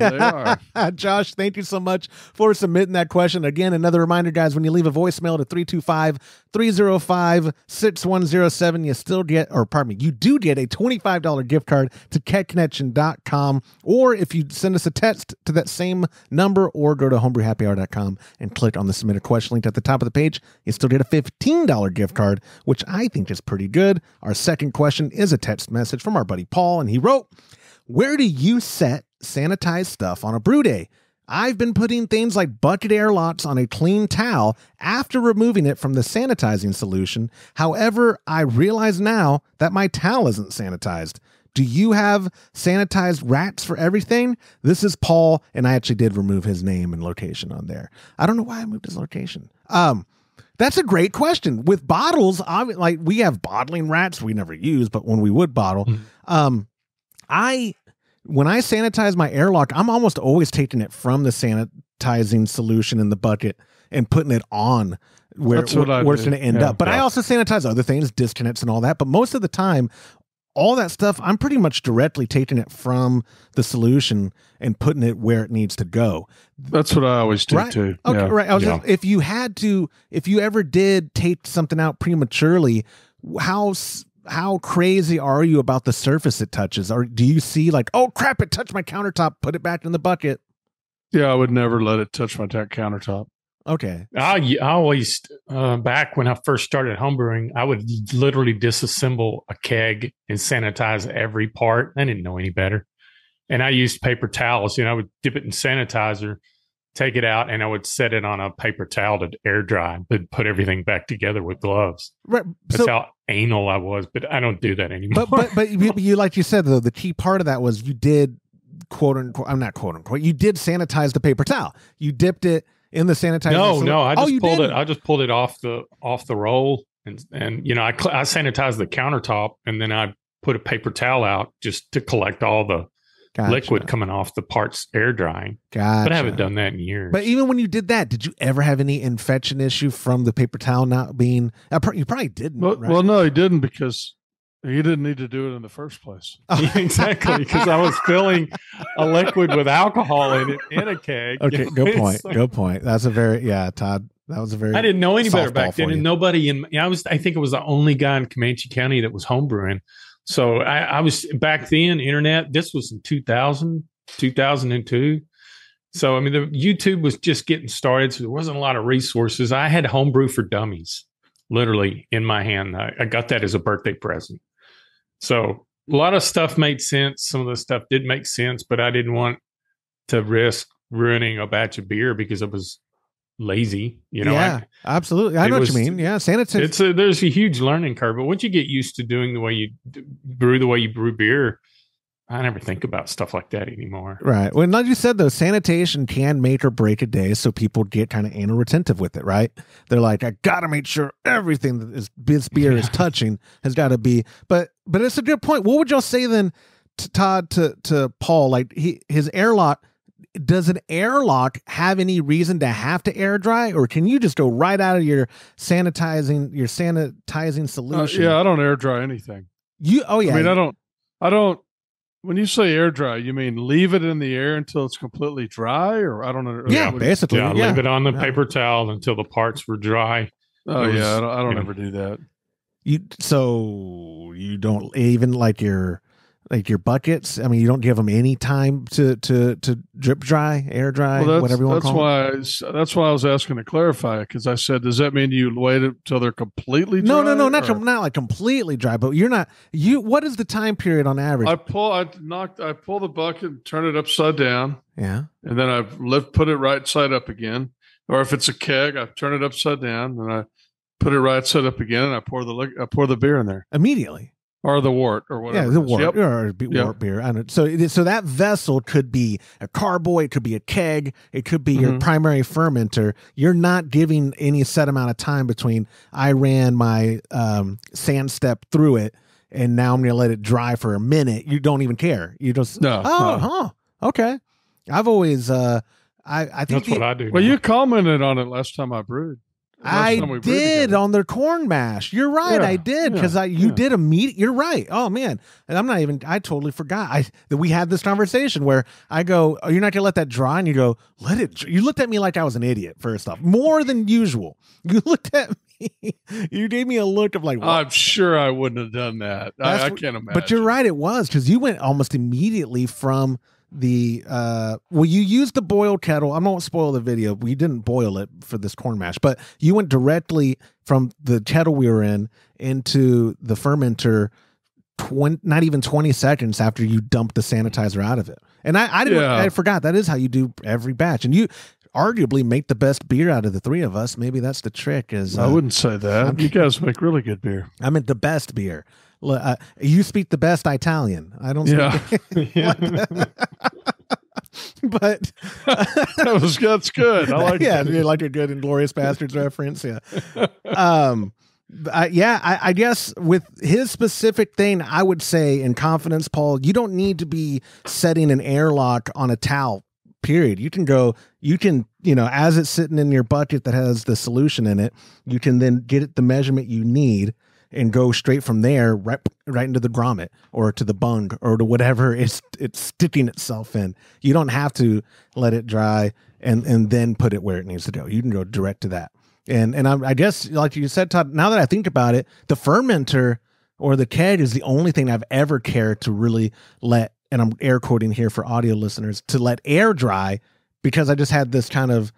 Josh, thank you so much for submitting that question. Again, another reminder, guys, when you leave a voicemail to 325-305-6107, you do get a $25 gift card to kegconnection.com. Or if you send us a text to that same number, or go to homebrewhappyhour.com and click on the submit a question link at the top of the page, you still get a $15 gift card, which I think is pretty good. Our second question is a text message from our buddy Paul, and he wrote, where do you set sanitized stuff on a brew day? I've been putting things like bucket airlocks on a clean towel after removing it from the sanitizing solution. However, I realize now that my towel isn't sanitized. Do you have sanitized racks for everything? This is Paul, and I actually did remove his name and location on there. I don't know why I moved his location. That's a great question. With bottles, like we have bottling rats we never use, but when we would bottle, when I sanitize my airlock, I'm almost always taking it from the sanitizing solution in the bucket and putting it on where it's going to end up. But I also sanitize other things, disconnects and all that. But most of the time, all that stuff, I'm pretty much directly taking it from the solution and putting it where it needs to go. That's what I always do too. Okay, right. If you ever did take something out prematurely, how crazy are you about the surface it touches? Or do you see like, oh crap, it touched my countertop, put it back in the bucket? Yeah, I would never let it touch my countertop. Okay. I always, back when I first started homebrewing, I would literally disassemble a keg and sanitize every part. I didn't know any better. And I used paper towels. I would dip it in sanitizer, take it out, and I would set it on a paper towel to air dry, but put everything back together with gloves. Right. That's how anal I was, but I don't do that anymore. But you, like you said, though, the key part of that was you did quote unquote, I'm not quote unquote, you did sanitize the paper towel. You dipped it in the sanitizer. No, I just pulled it. I just pulled it off the roll, and I sanitized the countertop, and then I put a paper towel out just to collect all the liquid coming off the parts air drying. Gotcha. But I haven't done that in years. But even when you did that, did you ever have any infection issue from the paper towel not being? You probably didn't. Well, no, he didn't, because he didn't need to do it in the first place. Exactly, because I was filling a liquid with alcohol in it in a keg. Okay, good point. Good point. That's a very Todd. That was a very. I didn't know any better back then, and nobody I think it was the only guy in Comanche County that was homebrewing. So I was back then. Internet. This was in 2000, 2002. So the YouTube was just getting started, so there wasn't a lot of resources. I had Homebrew for Dummies, literally in my hand. I got that as a birthday present. So a lot of stuff made sense. Some of the stuff did make sense, but I didn't want to risk ruining a batch of beer because I was lazy. Yeah, absolutely. I know what you mean. Yeah, sanitize. There's a huge learning curve, but once you get used to doing the way you brew beer, I never think about stuff like that anymore. Right. Well, like you said, though, sanitation can make or break a day, so people get kind of anal retentive with it, right? They're like, I got to make sure everything that this beer is touching has got to be. But it's a good point. What would y'all say then, Todd, to Paul? Like his airlock, does an airlock have any reason to have to air dry, or can you just go right out of your sanitizing solution? Yeah, I don't air dry anything. I mean, I don't. When you say air dry, you mean leave it in the air until it's completely dry, or I don't know. Yeah, basically. Yeah, leave it on the paper towel until the parts were dry. Oh yeah, I don't ever do that. So you don't even like your buckets. I mean, you don't give them any time to drip dry, air dry, whatever you want to call it. That's why I was asking to clarify it, because I said, does that mean you wait until they're completely dry? No, not like completely dry, but you're not. What is the time period on average? I pull the bucket and turn it upside down. Yeah, and then I put it right side up again. Or if it's a keg, I turn it upside down and I put it right side up again, and I pour the beer in there immediately. Or the wort, or whatever. Yeah, the wort, or wort beer. I don't, so that vessel could be a carboy, it could be a keg, it could be your primary fermenter. You're not giving any set amount of time between I ran my sand step through it, and now I'm going to let it dry for a minute. You don't even care. You just okay. I've always I think that's what I do. Well, you commented on it last time I brewed. I did on their corn mash. You're right. Yeah, I did because you did You're right. Oh man, and I totally forgot that we had this conversation where I go, "Oh, you're not gonna let that dry," and you go, "Let it." You looked at me like I was an idiot. First off, more than usual. You looked at me. You gave me a look of like, what? I'm sure I wouldn't have done that. I can't imagine. But you're right. It was because you went almost immediately from the you used the boiled kettle. I won't spoil the video. We didn't boil it for this corn mash, but you went directly from the kettle we were in into the fermenter not even 20 seconds after you dumped the sanitizer out of it. And I forgot that is how you do every batch. And you arguably make the best beer out of the three of us. Maybe that's the trick. I wouldn't say that. You guys make really good beer. I meant the best beer. You speak the best Italian. I don't speak but that's good. I like that. You like a good Inglourious Bastards reference. Yeah. I guess with his specific thing, I would say in confidence, Paul, you don't need to be setting an airlock on a towel, period. You can as it's sitting in your bucket that has the solution in it, you can then get it the measurement you need and go straight from there right into the grommet or to the bung or to whatever it's sticking itself in. You don't have to let it dry and then put it where it needs to go. You can go direct to that. And I guess, like you said, Todd, now that I think about it, the fermenter or the keg is the only thing I've ever cared to really let, and I'm air quoting here for audio listeners, to let air dry, because I just had this kind of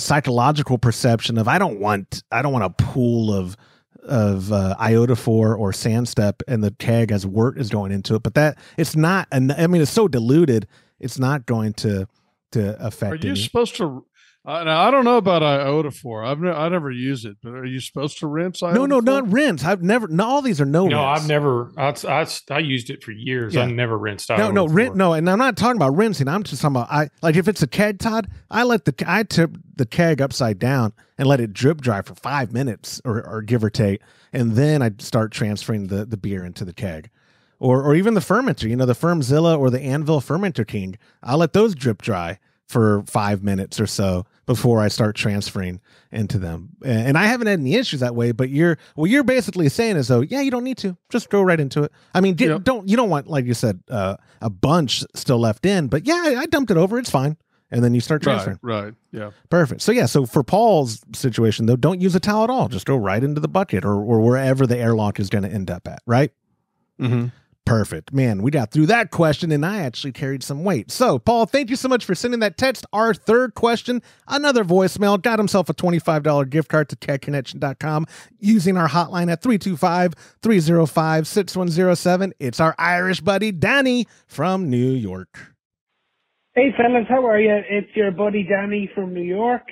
psychological perception of I don't want a pool of iodophore or sand step and the keg as wort is going into it, but that it's not. I mean, it's so diluted, it's not going to affect. Are you supposed to? Now, I don't know about iodophore. I never use it, but are you supposed to rinse iodophore? No, not rinse. I've never. No, all these are no. No, rinse. I've never. I used it for years. Yeah. I never rinsed iodophore. No, and I'm not talking about rinsing. I'm just talking about like if it's a keg, Todd, I tip the keg upside down and let it drip dry for 5 minutes or give or take, and then I start transferring the beer into the keg. Or even the fermenter, the Fermzilla or the Anvil Fermenter King. I'll let those drip dry for 5 minutes or so before I start transferring into them. And I haven't had any issues that way, but you're basically saying is though, you don't need to, just go right into it. I mean, you don't want, like you said, a bunch still left in, but I dumped it over. It's fine. And then you start transferring. Right. Yeah. Perfect. So for Paul's situation though, don't use a towel at all. Just go right into the bucket or wherever the airlock is going to end up at. Right. Mm-hmm. Perfect. Man, we got through that question and I actually carried some weight. So, Paul, thank you so much for sending that text. Our third question, another voicemail, got himself a $25 gift card to kegconnection.com using our hotline at 325-305-6107. It's our Irish buddy, Danny from New York. Hey, fellas, how are you? It's your buddy Danny from New York.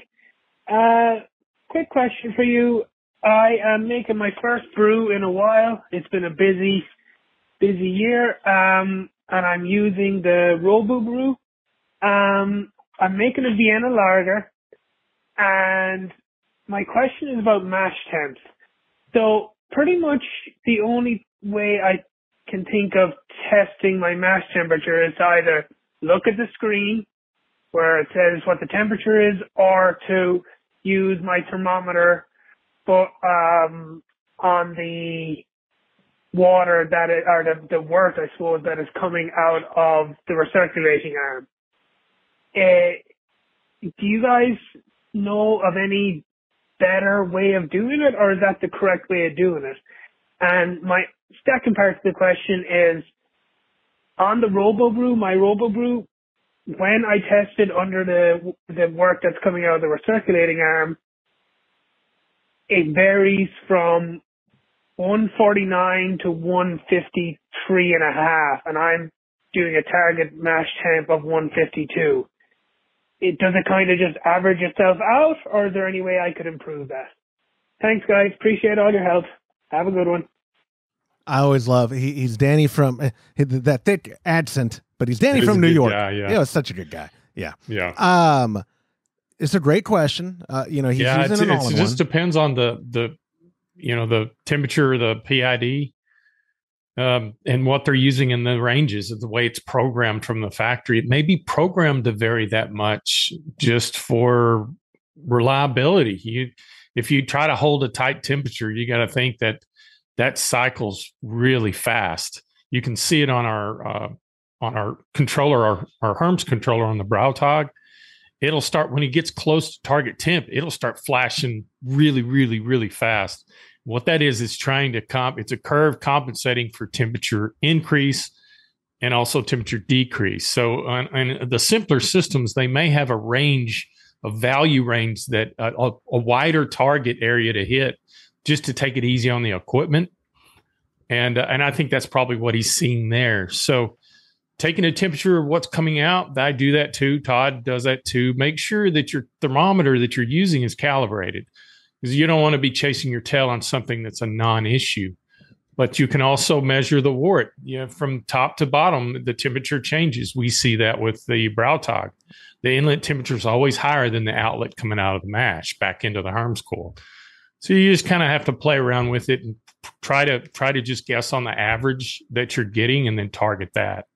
Quick question for you. I am making my first brew in a while. It's been a busy year. and I'm using the brew. I'm making a Vienna lager, and my question is about mash temps. So pretty much the only way I can think of testing my mash temperature is to either look at the screen where it says what the temperature is, or to use my thermometer on the water or the wort, I suppose, that is coming out of the recirculating arm. Do you guys know of any better way of doing it, or is that the correct way of doing it? And my second part of the question is, on the my RoboBrew, when I tested under the wort that's coming out of the recirculating arm, it varies from 149 to 153.5, and I'm doing a target mash temp of 152. Does it kind of just average itself out, or is there any way I could improve that? Thanks, guys. Appreciate all your help. Have a good one. I always love, he's Danny from that thick accent, but he's Danny from New York. Guy, yeah. Yeah, such a good guy. Yeah. Yeah. It's a great question. He's using an all-in-one. It just depends on the temperature, the PID, and what they're using in the ranges, the way it's programmed from the factory. It may be programmed to vary that much just for reliability. If you try to hold a tight temperature, you got to think that cycles really fast. You can see it on our controller, our Herms controller on the Brautag. It'll start when it gets close to target temp. It'll start flashing really, really, really fast. What that is trying to it's a curve compensating for temperature increase and also temperature decrease. So on the simpler systems, they may have a value range that a wider target area to hit, just to take it easy on the equipment. And I think that's probably what he's seeing there. So taking a temperature of what's coming out, I do that too. Todd does that too. Make sure that your thermometer that you're using is calibrated, because you don't want to be chasing your tail on something that's a non-issue. But you can also measure the wort. From top to bottom, the temperature changes. We see that with the Brautag. The inlet temperature is always higher than the outlet coming out of the mash back into the Herms coil. So you just kind of have to play around with it and try to just guess on the average that you're getting, and then target that.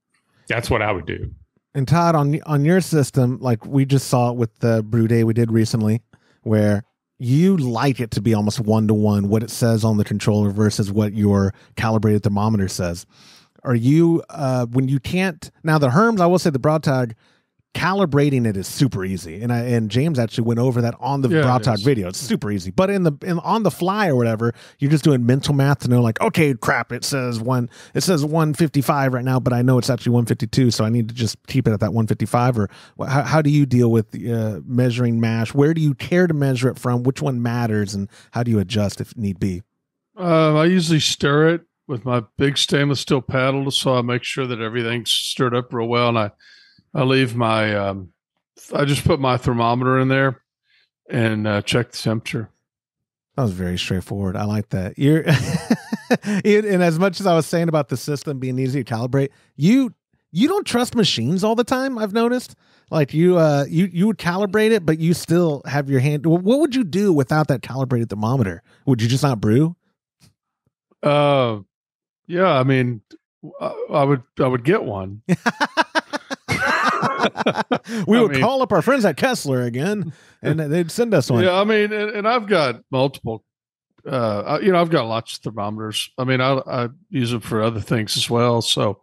That's what I would do. And Todd, on your system, like we just saw it with the brew day we did recently, where you like it to be almost 1-to-1 what it says on the controller versus what your calibrated thermometer says. Are you when you can't now the Herms? I will say the Brautag, calibrating it is super easy, and James actually went over that on the Brautag video. It's super easy, but on the fly or whatever, you're just doing mental math to know, like, okay, crap, it says 155 right now, but I know it's actually 152, so I need to just keep it at that 155. Or how do you deal with measuring mash? Where do you care to measure it from? Which one matters, and how do you adjust if need be? I usually stir it with my big stainless steel paddle, so I make sure that everything's stirred up real well, and I leave my, I just put my thermometer in there and check the temperature. That was very straightforward. I like that. And as much as I was saying about the system being easy to calibrate, you don't trust machines all the time. I've noticed, like you would calibrate it, but you still have your hand. What would you do without that calibrated thermometer? Would you just not brew? Yeah. I mean, I would get one. We would call up our friends at Kessler again, and they'd send us one. Yeah, I mean, and I've got multiple. I've got lots of thermometers. I mean, I use them for other things as well. So,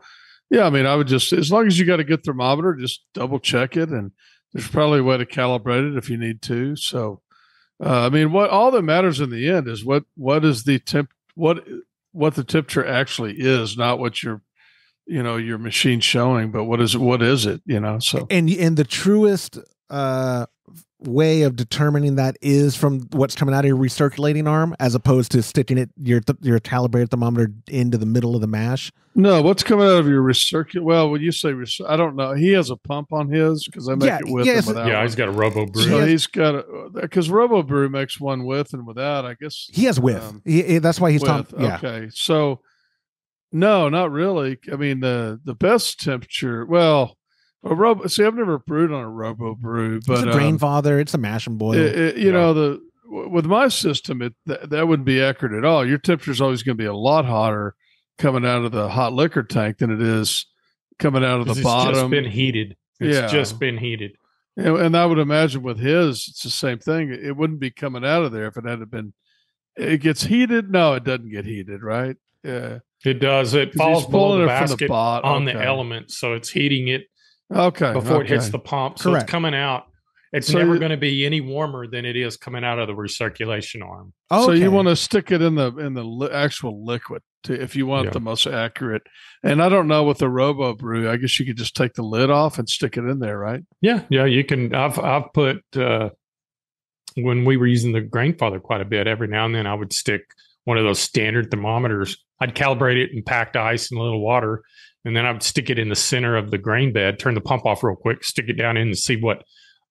yeah, I mean, I would just, as long as you got a good thermometer, just double check it, and there's probably a way to calibrate it if you need to. So, I mean, what all that matters in the end is what is the what the temperature actually is, not what your machine showing, but what is it, so. And the truest way of determining that is from what's coming out of your recirculating arm, as opposed to sticking your calibrated thermometer into the middle of the mash. No, what's coming out of your well, when you say I don't know. He has a pump on his, because I make it with and without. Yeah, he's got a RoboBrew. So he's got because RoboBrew makes one with and without, I guess. He has with. That's why he's talking. Yeah. Okay, so No, not really. I mean, the best temperature. Well, a robo. See, I've never brewed on a robo brew, It's but a grain father. It's a mash and boil. you know, with my system, that wouldn't be accurate at all. Your temperature is always going to be a lot hotter coming out of the hot liquor tank than it is coming out of the bottom. It's just been heated. It's just been heated. And I would imagine with his, it's the same thing. It wouldn't be coming out of there if it hadn't been. It gets heated. No, it doesn't get heated, right? Yeah, it does. It falls below the basket on the element, so it's heating it. Okay, before it hits the pump, so Correct. it's coming out. It's never going to be any warmer than it is coming out of the recirculation arm. Okay. So you want to stick it in the actual liquid if you want the most accurate. And I don't know with the Robo Brew, I guess you could just take the lid off and stick it in there, right? Yeah, you can. I've put when we were using the grain father quite a bit. Every now and then, I would stick one of those standard thermometers. I'd calibrate it in packed ice and a little water, and then I would stick it in the center of the grain bed, turn the pump off real quick, stick it down in and see what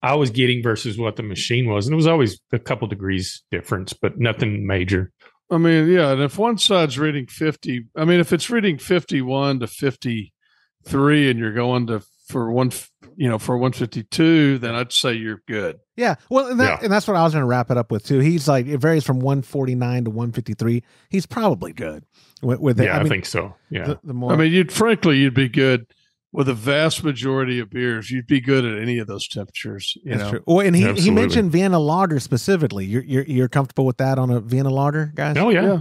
I was getting versus what the machine was. And it was always a couple degrees difference, but nothing major. I mean, yeah. And if one side's reading 50, I mean, if it's reading 51 to 53 and you're going to for 152, then I'd say you're good. Yeah. Well, and that's what I was going to wrap it up with too. He's like, it varies from 149 to 153. He's probably good with it. Yeah, I think so. Yeah. The more, I mean, you'd be good with a vast majority of beers. You'd be good at any of those temperatures. That's true. Well, and he mentioned Vienna lager specifically. You're comfortable with that on a Vienna lager, guys? Oh yeah.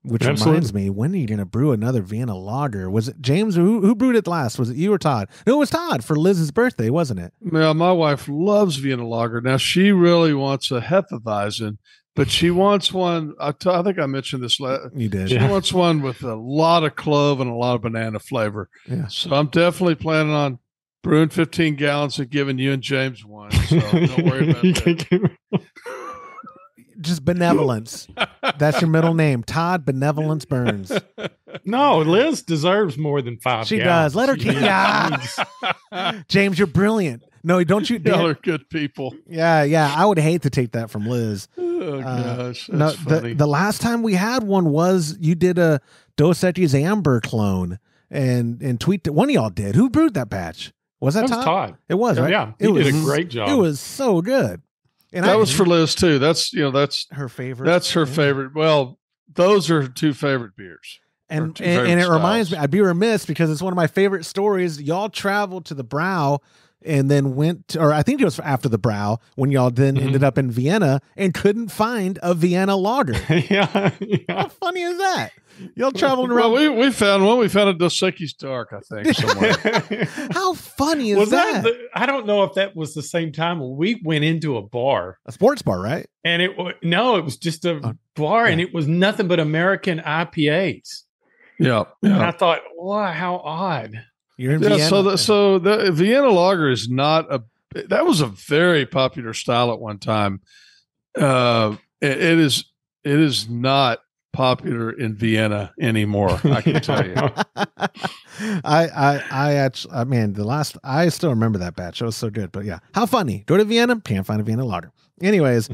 Which reminds me, when are you going to brew another Vienna lager? Was it James? Who brewed it last? Was it you or Todd? No, it was Todd for Liz's birthday, wasn't it? Well, my wife loves Vienna lager. Now, she really wants a Hefeweizen, but she wants one. I think I mentioned this. You did. She wants one with a lot of clove and a lot of banana flavor. Yeah. So I'm definitely planning on brewing 15 gallons and giving you and James one. So don't worry about that. Just Benevolence. That's your middle name, Todd Benevolence Burns. No, Liz deserves more than 5 She gallons. does. Let her keep. James, you're brilliant. No, don't you? Y'all are good people. Yeah. I would hate to take that from Liz. Oh gosh, that's funny. The last time we had one was you did a Dos Equis Amber clone and tweet that one of y'all did. Who brewed that batch? Was that Todd? It was, right? Yeah, he did a great job. It was so good. And that was for Liz too. That's her favorite. That's her favorite. Well, those are her two favorite beers. And it reminds me, I'd be remiss because it's one of my favorite stories. Y'all traveled to the Brow and then or I think it was after the Brow when y'all then ended up in Vienna and couldn't find a Vienna lager. Yeah. How funny is that? Y'all traveling around. Well, we found one. We found a Dos Equis Dark, I think, somewhere. How funny is that? I don't know if that was the same time we went into a bar, a sports bar, right? And it was just a bar, and it was nothing but American IPAs. Yeah. And I thought, wow, how odd. You're in Vienna. So the Vienna lager is not that was a very popular style at one time. It is not popular in Vienna anymore. I can tell you. I still remember that batch. It was so good. But yeah, how funny. Go to Vienna, can't find a Vienna lager. Anyways,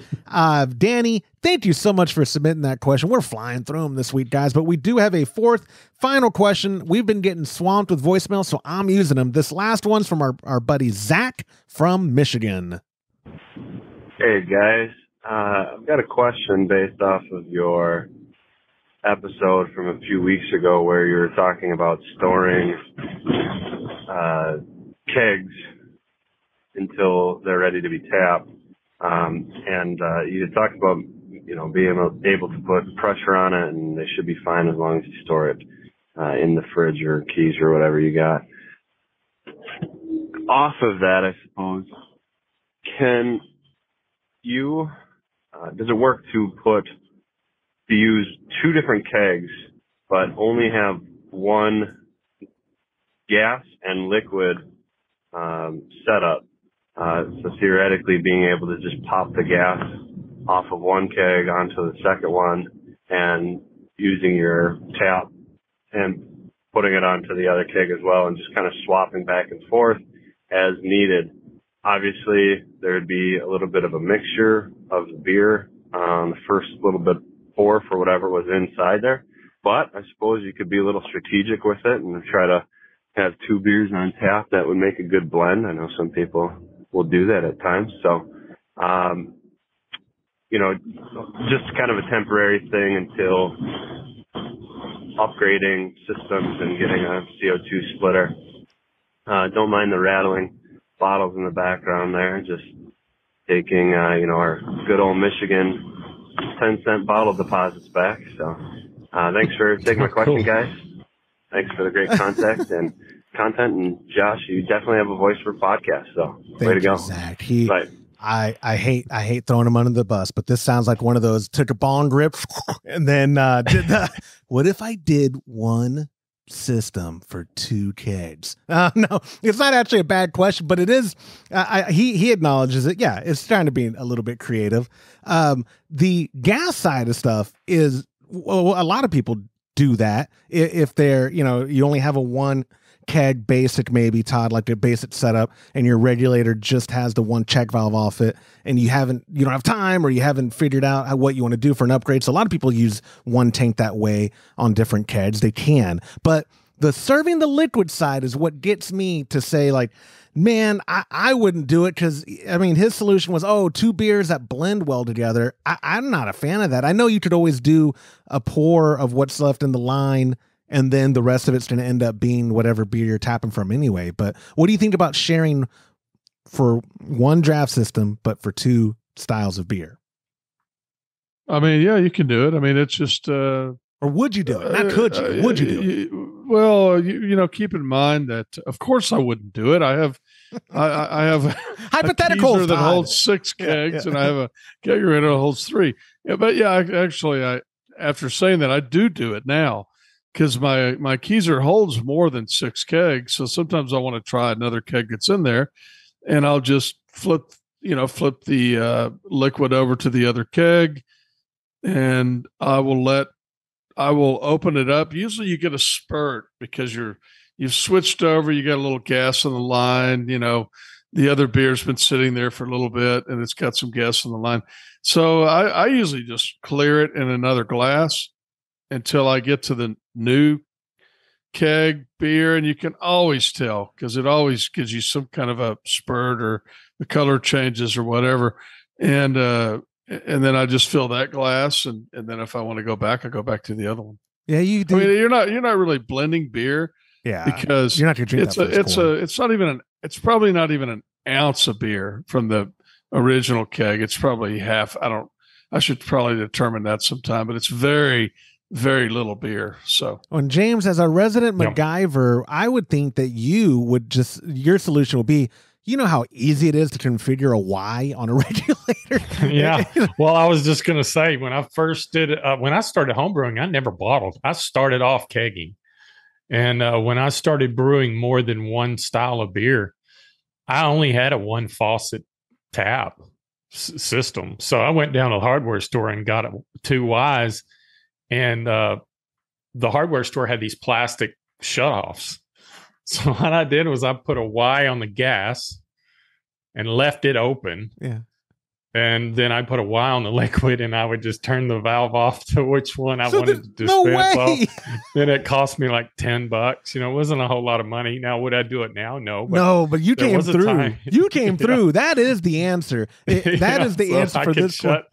Danny, thank you so much for submitting that question. We're flying through them this week, guys, but we do have a fourth final question. We've been getting swamped with voicemails, so I'm using them. This last one's from our buddy Zach from Michigan. Hey guys, I've got a question based off of your episode from a few weeks ago where you were talking about storing kegs until they're ready to be tapped. And you had talked about, being able to put pressure on it and they should be fine as long as you store it in the fridge or keys or whatever you got. Off of that, I suppose, can you, does it work to use two different kegs, but only have one gas and liquid setup? So theoretically being able to just pop the gas off of one keg onto the second one and using your tap and putting it onto the other keg as well and just kind of swapping back and forth as needed. Obviously, there'd be a little bit of a mixture of the beer on the first little bit pour for whatever was inside there. but I suppose you could be a little strategic with it and try to have 2 beers on tap. That would make a good blend. I know some people will do that at times. So, you know, just kind of a temporary thing until upgrading systems and getting a CO2 splitter. Don't mind the rattling bottles in the background there. Just taking, you know, our good old Michigan 10-cent bottle deposits back. So, thanks for taking my question, guys. Thanks for the great content. And Josh, you definitely have a voice for podcasts. So, way to go, Zach. Right. I hate throwing him under the bus, but this sounds like one of those took a bong rip and then what if I did one system for 2 kegs? No, it's not actually a bad question, but it is. He acknowledges it. Yeah, it's trying to be a little bit creative. The gas side of stuff is, well, a lot of people do that if they're, you know, you only have a 1 keg basic, maybe, Todd, like a basic setup, and your regulator just has the 1 check valve off it, and you don't have time, or you haven't figured out what you want to do for an upgrade. So a lot of people use 1 tank that way on different kegs. They can, but the serving the liquid side is what gets me to say, like, man, I wouldn't do it, because I mean, his solution was, 2 beers that blend well together. I'm not a fan of that. I know you could always do a pour of what's left in the line, and then the rest of it's going to end up being whatever beer you're tapping from anyway. But what do you think about sharing for 1 draft system, but for 2 styles of beer? I mean, yeah, you can do it. I mean, it's just, or would you do it? Not could you? Would you do it? Well, you know, keep in mind that, of course, I wouldn't do it. I have hypotheticals a that holds 6 kegs, and I have a kegerator that holds 3. Yeah, but yeah, actually, after saying that, I do it now, because my Keezer holds more than 6 kegs. So sometimes I want to try another keg that's in there, and I'll just flip the liquid over to the other keg, and I will open it up. Usually you get a spurt because you've switched over, you got a little gas on the line, you know, the other beer's been sitting there for a little bit and it's got some gas on the line. So I usually just clear it in another glass until I get to the new keg beer. And you can always tell, because it always gives you some kind of a spurt, or the color changes or whatever. And then I just fill that glass, and then if I want to go back, I go back to the other one. Yeah, you do. I mean, you're not really blending beer, because you're not going to drink it's probably not even an ounce of beer from the original keg. It's probably half. I should probably determine that sometime, but it's very, very little beer. So, when James, as a resident MacGyver, I would think that your solution would be, you know how easy it is to configure a Y on a regulator? Yeah. Well, I was just going to say, when I first when I started homebrewing, I never bottled. I started off kegging. And when I started brewing more than 1 style of beer, I only had a 1 faucet tap system. So I went down to the hardware store and got 2 Ys. And the hardware store had these plastic shutoffs. So what I did was I put a Y on the gas and left it open. Yeah. And then I put a Y on the liquid, and I would just turn the valve off to which one I wanted to dispense off. Then it cost me like $10. You know, it wasn't a whole lot of money. Now, would I do it now? No. But you came through. You came through. That is the answer. That is the answer for this one.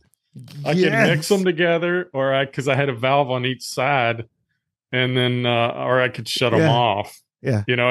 I could mix them together, because I had a valve on each side, and then or I could shut them off. Yeah. You know,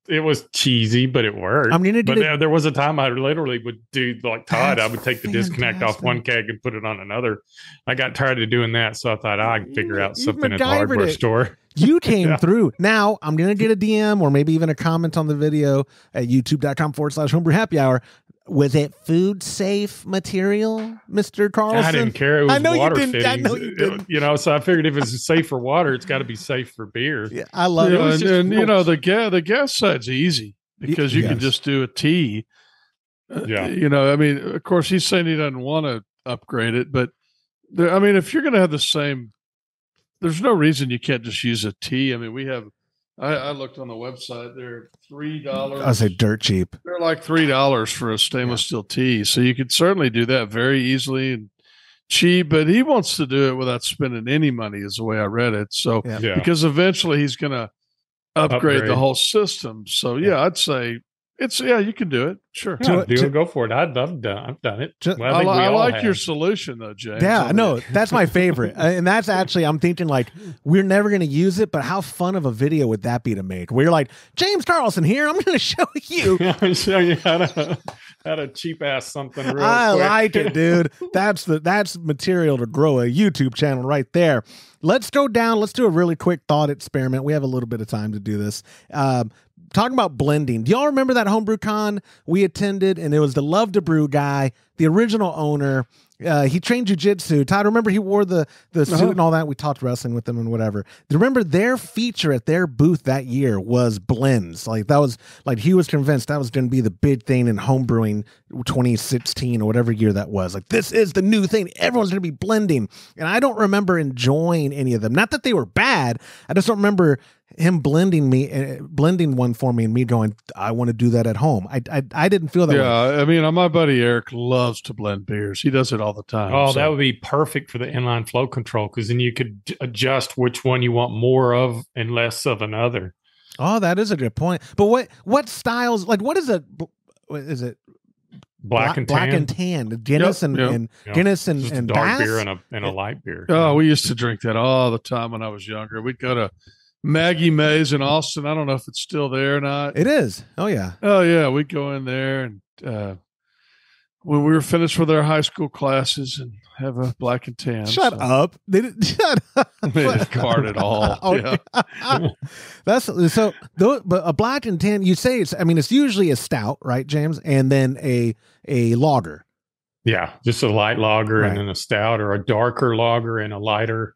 it was cheesy, but it worked. I mean, there was a time I literally would do like Todd. I would take the disconnect off 1 keg and put it on another. I got tired of doing that, so I thought I'd figure out something at the hardware store. You came through. Now I'm going to get a DM or maybe even a comment on the video at youtube.com/homebrew happy hour. Was it food safe material, Mr. Carlson? I didn't care. It was water fittings. I know you didn't. You know, so I figured if it's safe for water, it's got to be safe for beer. Yeah, I love it. And you know, the gas side's easy, because you can just do a tea. You know, I mean, of course, he's saying he doesn't want to upgrade it, but I mean, if you're going to have the same, there's no reason you can't just use a tea. I mean, I looked on the website. They're $3. I say dirt cheap. They're like $3 for a stainless steel tea. So you could certainly do that very easily. And cheap, but he wants to do it without spending any money, is the way I read it. So, because eventually he's going to upgrade the whole system. So, I'd say you can do it. Sure. Go for it. I've done it. I like your solution though, James. Yeah, no, that's my favorite. And that's actually, I'm thinking like, we're never going to use it, but how fun of a video would that be to make? Where you're like, James Carlson here, I'm going to show you. I'm show you how to cheap ass something real I quick. like it, dude. That's material to grow a YouTube channel right there. Let's go down. Let's do a really quick thought experiment. We have a little bit of time to do this. Talking about blending. Do y'all remember that Homebrew Con we attended? And it was the Love to Brew guy, the original owner. He trained jiu-jitsu. Todd, remember he wore the suit and all that? We talked wrestling with them and whatever. Remember their feature at their booth that year was blends. Like that was like he was convinced that was going to be the big thing in homebrewing 2016 or whatever year that was. Like this is the new thing. Everyone's going to be blending. And I don't remember enjoying any of them. Not that they were bad. I just don't remember him blending one for me and me going, I want to do that at home. I didn't feel that way. I mean, my buddy Eric loves to blend beers. He does it all the time. Oh, that would be perfect for the inline flow control because then you could adjust which one you want more of and less of another. Oh, that is a good point. But what styles, like what is it? Is it black and tan? Guinness and Guinness and just and a dark Bass? beer and a light beer. Oh, we used to drink that all the time when I was younger. We'd go to Maggie Mae's in Austin. I don't know if it's still there or not. It is. Oh, yeah. Oh, yeah. We'd go in there and when we were finished with our high school classes and have a black and tan. Shut up. They didn't shut up. They didn't card at all. That's so, but a black and tan, you say it's usually a stout, right, James? And then a lager. Yeah. Just a light lager Right. and then a stout or a darker lager and a lighter.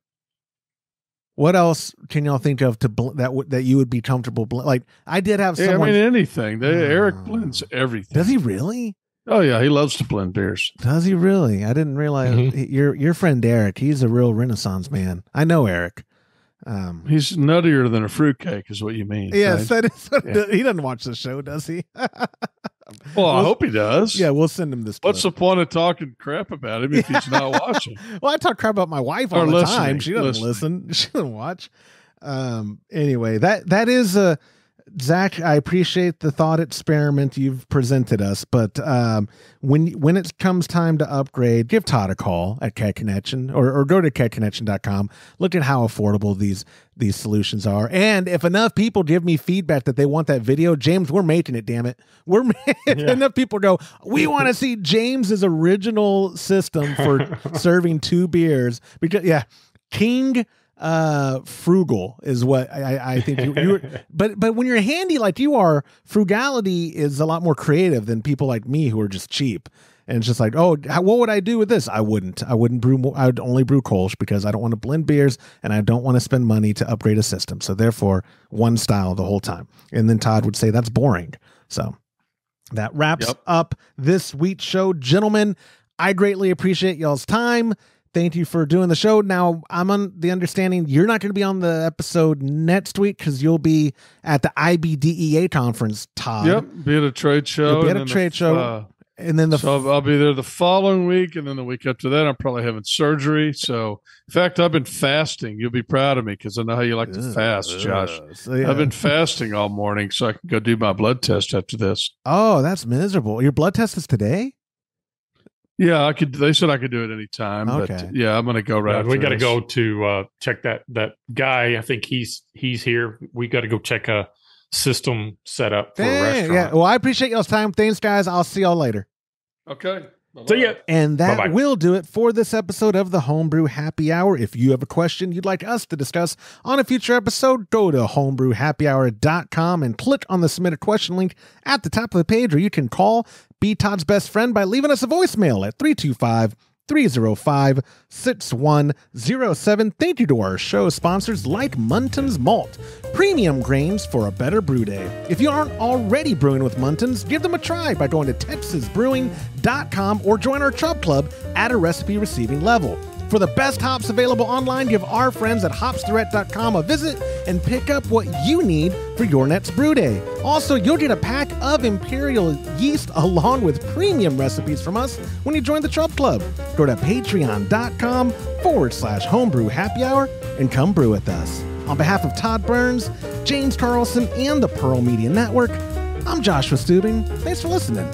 What else can y'all think of that you would be comfortable? Like I did have someone. I mean, anything. Eric blends everything. Does he really? Oh yeah, he loves to blend beers. Does he really? I didn't realize your friend Eric. He's a real Renaissance man. I know Eric. He's nuttier than a fruitcake, is what you mean. Yes, right? that is. He doesn't watch the show, does he? Well, I hope he does. Yeah, we'll send him this. What's the point of talking crap about him if he's not watching? Well, I talk crap about my wife all the time. She doesn't listen. She doesn't watch. Anyway, that is Zach, I appreciate the thought experiment you've presented us, but when it comes time to upgrade, give Todd a call at Keg Connection or go to kegconnection.com. Look at how affordable these solutions are. And if enough people give me feedback that they want that video, James, we're making it, damn it. Enough people go, we want to see James's original system for serving 2 beers. Because King frugal is what I think you were, but when you're handy like you are, frugality is a lot more creative than people like me who are just cheap. And it's just like, what would I do with this? I wouldn't brew more. I would only brew Kolsch because I don't want to blend beers and I don't want to spend money to upgrade a system. So therefore, one style the whole time. And then Todd would say that's boring. So that wraps up this week's show, gentlemen. I greatly appreciate y'all's time. Thank you for doing the show. Now, I'm on the understanding you're not going to be on the episode next week because you'll be at the IBDEA conference, Todd. Yep, be at a trade show. You'll be at a trade show. And then I'll be there the following week, and then the week after that, I'm probably having surgery. So, in fact, I've been fasting. You'll be proud of me because I know how you like to fast, Josh. I've been fasting all morning so I can go do my blood test after this. Oh, that's miserable. Your blood test is today? Yeah, I could. They said I could do it anytime. Okay. But yeah, I'm going to go right. We got to go to check that guy. I think he's here. We got to go check a system set up for a restaurant. Yeah. Well, I appreciate y'all's time. Thanks, guys. I'll see y'all later. Okay. See ya. And that Bye-bye. will do it for this episode of the Homebrew Happy Hour. If you have a question you'd like us to discuss on a future episode, go to homebrewhappyhour.com and click on the submit a question link at the top of the page, or you can call Be Todd's Best Friend by leaving us a voicemail at 325-305-6107. Thank you to our show sponsors like Munton's Malt, premium grains for a better brew day. If you aren't already brewing with Munton's, give them a try by going to texasbrewing.com or join our Chub Club at a recipe receiving level. For the best hops available online, give our friends at hopsdirect.com a visit and pick up what you need for your next brew day. Also, you'll get a pack of Imperial yeast along with premium recipes from us when you join the Chub Club. Go to patreon.com/homebrew happy hour and come brew with us. On behalf of Todd Burns, James Carlson, and the Pearl Media Network, I'm Joshua Stubing. Thanks for listening.